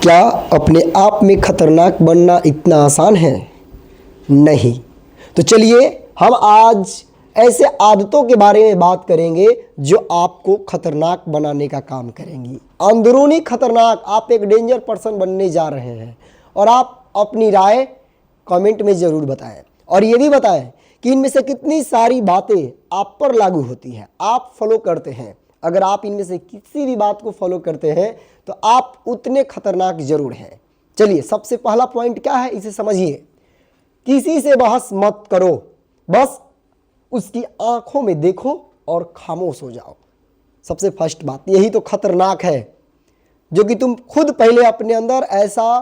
क्या अपने आप में खतरनाक बनना इतना आसान है? नहीं। तो चलिए हम आज ऐसे आदतों के बारे में बात करेंगे जो आपको खतरनाक बनाने का काम करेंगी। अंदरूनी खतरनाक, आप एक डेंजर पर्सन बनने जा रहे हैं और आप अपनी राय कमेंट में ज़रूर बताएं और ये भी बताएं कि इनमें से कितनी सारी बातें आप पर लागू होती हैं, आप फॉलो करते हैं। अगर आप इनमें से किसी भी बात को फॉलो करते हैं तो आप उतने खतरनाक जरूर हैं। चलिए सबसे पहला पॉइंट क्या है, इसे समझिए। किसी से बहस मत करो, बस उसकी आंखों में देखो और खामोश हो जाओ। सबसे फर्स्ट बात, यही तो खतरनाक है, जो कि तुम खुद पहले अपने अंदर ऐसा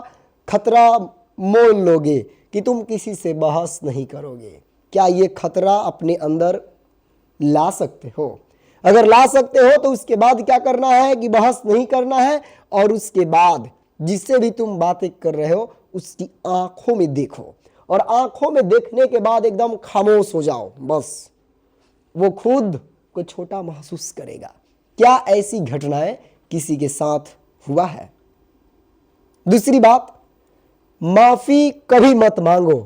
खतरा मोल लोगे कि तुम किसी से बहस नहीं करोगे। क्या ये खतरा अपने अंदर ला सकते हो? अगर ला सकते हो तो उसके बाद क्या करना है कि बहस नहीं करना है और उसके बाद जिससे भी तुम बातें कर रहे हो उसकी आंखों में देखो और आंखों में देखने के बाद एकदम खामोश हो जाओ। बस वो खुद को छोटा महसूस करेगा। क्या ऐसी घटनाएं किसी के साथ हुआ है? दूसरी बात, माफी कभी मत मांगो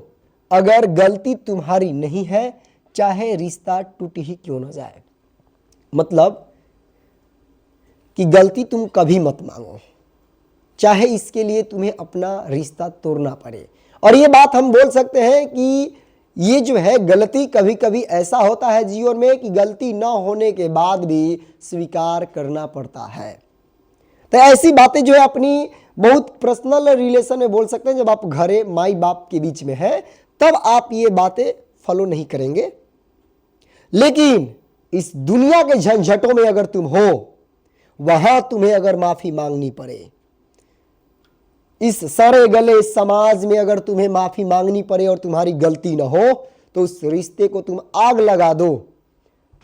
अगर गलती तुम्हारी नहीं है, चाहे रिश्ता टूट ही क्यों ना जाए। मतलब कि गलती तुम कभी मत मांगो, चाहे इसके लिए तुम्हें अपना रिश्ता तोड़ना पड़े। और ये बात हम बोल सकते हैं कि ये जो है गलती, कभी कभी ऐसा होता है जीवन में कि गलती ना होने के बाद भी स्वीकार करना पड़ता है। तो ऐसी बातें जो है अपनी बहुत पर्सनल रिलेशन में बोल सकते हैं। जब आप घरे माई बाप के बीच में है तब आप ये बातें फॉलो नहीं करेंगे, लेकिन इस दुनिया के झंझटों में अगर तुम हो, वहां तुम्हें अगर माफी मांगनी पड़े, इस सड़े गले समाज में अगर तुम्हें माफी मांगनी पड़े और तुम्हारी गलती ना हो, तो उस रिश्ते को तुम आग लगा दो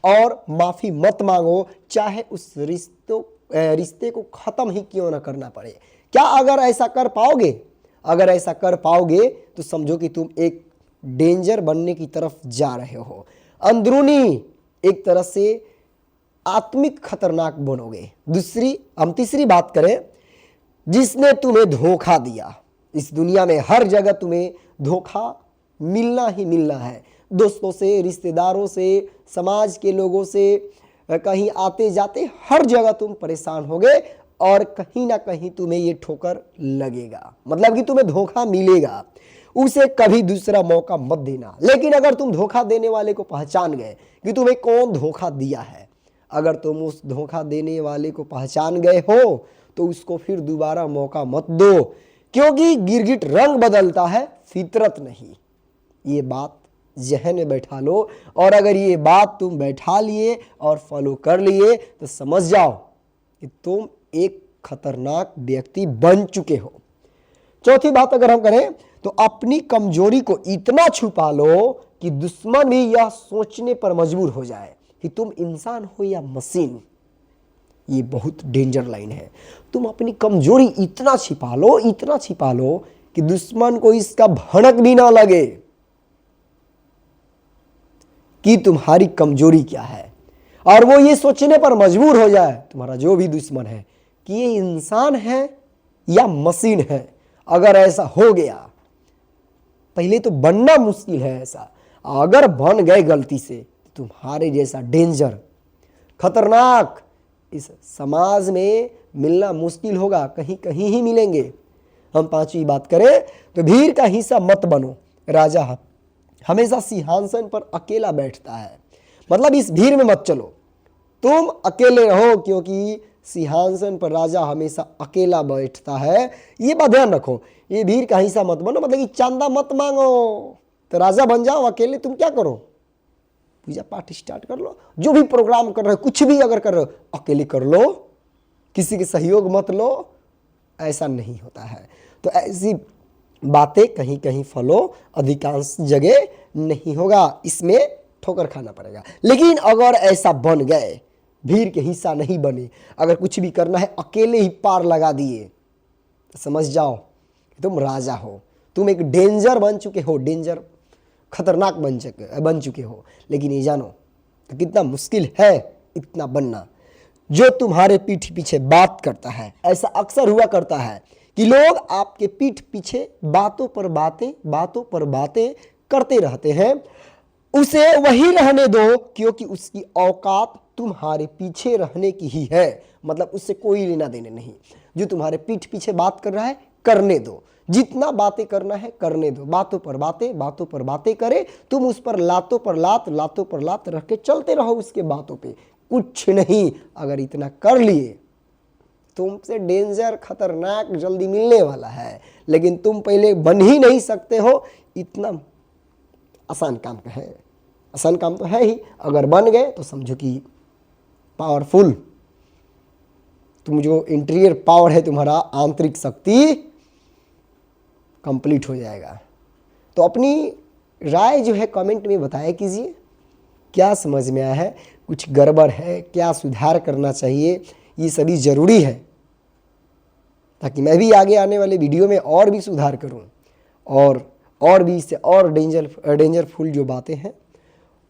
और माफी मत मांगो, चाहे उस रिश्ते को खत्म ही क्यों ना करना पड़े। क्या अगर ऐसा कर पाओगे? अगर ऐसा कर पाओगे तो समझो कि तुम एक डेंजर बनने की तरफ जा रहे हो। अंदरूनी एक तरह से आत्मिक खतरनाक बनोगे। हम तीसरी बात करें, जिसने तुम्हें धोखा दिया। इस दुनिया में हर जगह तुम्हें धोखा मिलना ही मिलना है। दोस्तों से, रिश्तेदारों से, समाज के लोगों से, कहीं आते जाते हर जगह तुम परेशान होगे और कहीं ना कहीं तुम्हें ये ठोकर लगेगा, मतलब कि तुम्हें धोखा मिलेगा। उसे कभी दूसरा मौका मत देना। लेकिन अगर तुम धोखा देने वाले को पहचान गए कि तुम्हें कौन धोखा दिया है, अगर तुम उस धोखा देने वाले को पहचान गए हो तो उसको फिर दोबारा मौका मत दो, क्योंकि गिरगिट रंग बदलता है, फितरत नहीं। ये बात जहन में बैठा लो, और अगर ये बात तुम बैठा लिए और फॉलो कर लिए तो समझ जाओ कि तुम एक खतरनाक व्यक्ति बन चुके हो। चौथी बात अगर हम करें तो अपनी कमजोरी को इतना छुपा लो कि दुश्मन भी यह सोचने पर मजबूर हो जाए कि तुम इंसान हो या मशीन। ये बहुत डेंजर लाइन है। तुम अपनी कमजोरी इतना छिपा लो, इतना छिपा लो कि दुश्मन को इसका भनक भी ना लगे कि तुम्हारी कमजोरी क्या है, और वो ये सोचने पर मजबूर हो जाए, तुम्हारा जो भी दुश्मन है, कि ये इंसान है या मशीन है। अगर ऐसा हो गया, पहले तो बनना मुश्किल है ऐसा, अगर बन गए गलती से, तुम्हारे जैसा डेंजर खतरनाक इस समाज में मिलना मुश्किल होगा, कहीं कहीं ही मिलेंगे। हम पांचवी बात करें तो भीड़ का हिस्सा मत बनो। राजा हमेशा सिंहासन पर अकेला बैठता है, मतलब इस भीड़ में मत चलो, तुम अकेले रहो, क्योंकि सिंहासन पर राजा हमेशा अकेला बैठता है। ये बात ध्यान रखो। ये भीड़ का हिस्सा मत बनो, मतलब कि चंदा मत मांगो तो राजा बन जाओ। अकेले तुम क्या करो, पूजा पाठ स्टार्ट कर लो, जो भी प्रोग्राम कर रहे हो, कुछ भी अगर कर रहे हो अकेले कर लो, किसी के सहयोग मत लो। ऐसा नहीं होता है। तो ऐसी बातें कहीं कहीं फॉलो अधिकांश जगह नहीं होगा, इसमें ठोकर खाना पड़ेगा। लेकिन अगर ऐसा बन गए, भीड़ के हिस्सा नहीं बने, अगर कुछ भी करना है अकेले ही पार लगा दिए, तो समझ जाओ कि तुम राजा हो, तुम एक डेंजर बन चुके हो, डेंजर खतरनाक बन चुके हो। लेकिन ये जानो तो कितना मुश्किल है इतना बनना। जो तुम्हारे पीठ पीछे बात करता है, ऐसा अक्सर हुआ करता है कि लोग आपके पीठ पीछे बातों पर बातें करते रहते हैं, उसे वही रहने दो, क्योंकि उसकी औकात तुम्हारे पीछे रहने की ही है। मतलब उससे कोई लेना देने नहीं। जो तुम्हारे पीठ पीछे बात कर रहा है, करने दो, जितना बातें करना है करने दो। बातों पर बातें करे, तुम उस पर लातों पर लात रख के चलते रहो उसके बातों पे, कुछ नहीं। अगर इतना कर लिए, तुमसे डेंजर, खतरनाक जल्दी मिलने वाला है, लेकिन तुम पहले बन ही नहीं सकते हो। इतना आसान काम है, आसान काम तो है ही। अगर बन गए तो समझो कि पावरफुल, तुम जो इंटीरियर पावर है, तुम्हारा आंतरिक शक्ति कंप्लीट हो जाएगा। तो अपनी राय जो है कमेंट में बताया कीजिए, क्या समझ में आया है, कुछ गड़बड़ है, क्या सुधार करना चाहिए, ये सभी ज़रूरी है, ताकि मैं भी आगे आने वाले वीडियो में और भी सुधार करूं, और भी इससे और डेंजरफुल जो बातें हैं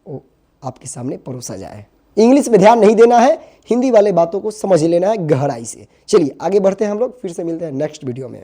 वो आपके सामने परोसा जाए। इंग्लिश में ध्यान नहीं देना है, हिंदी वाले बातों को समझ लेना है गहराई से। चलिए आगे बढ़ते हैं हम लोग, फिर से मिलते हैं नेक्स्ट वीडियो में।